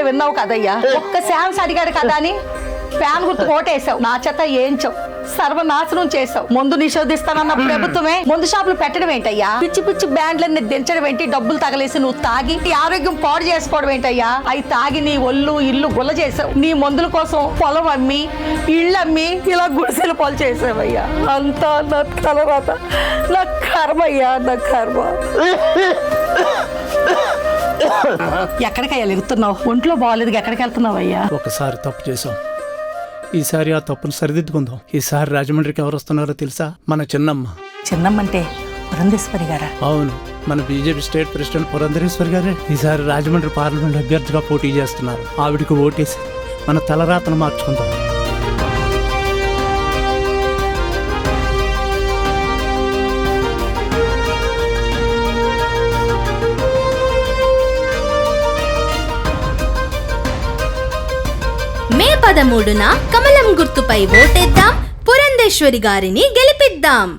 విన్నావు కదయ్యా, ఒక్క ఛాన్స్ అడిగాడు కదా అని ఫ్యాన్ గుర్తు ఓటేసావు, నా చేత ఏంచావు, సర్వనాశనం చేసావు. ముందు నిషేధిస్తానన్న ప్రభుత్వమే ముందు షాపులు పెట్టడం ఏంటయ్యా? పిచ్చి పిచ్చి బ్యాండ్లన్నీ దించడం ఏంటి? డబ్బులు తగలేసి నువ్వు తాగి నీ ఆరోగ్యం పాడు చేసుకోవడం ఏంటయ్యా? అవి తాగి నీ ఒళ్ళు ఇల్లు గుల్ల చేసావు. నీ మందుల కోసం పొలం అమ్మి ఇళ్ళు అమ్మి ఇలా గుడిసెలు పాలు చేసావయ్యా. అంతా నా తలరాత, నా కర్మయ్యా, నా కర్మ. ఎక్కడికయ్యా ఎగుతున్నావు? ఒంట్లో బాగాలేదు, ఎక్కడికి వెళ్తున్నావు అయ్యా? ఒకసారి తప్పు చేసాం, ఈసారి ఆ తప్పును సరిదిద్దుకుందాం. ఈసారి రాజమండ్రికి ఎవరు వస్తున్నారో తెలుసా? మన చిన్నమ్మ. చిన్నమ్మంటే పురంధేశ్వరి గారా? అవును, మన బీజేపీ స్టేట్ ప్రెసిడెంట్ పురంధరేశ్వరి గారే ఈసారి రాజమండ్రి పార్లమెంట్ అభ్యర్థిగా పోటీ చేస్తున్నారు. ఆవిడికి ఓటేసి మన తలరాతను మార్చుకుందాం. మే 13న కమలం గుర్తుపై ఓటేద్దాం, పురంధేశ్వరి గారిని గెలిపిద్దాం.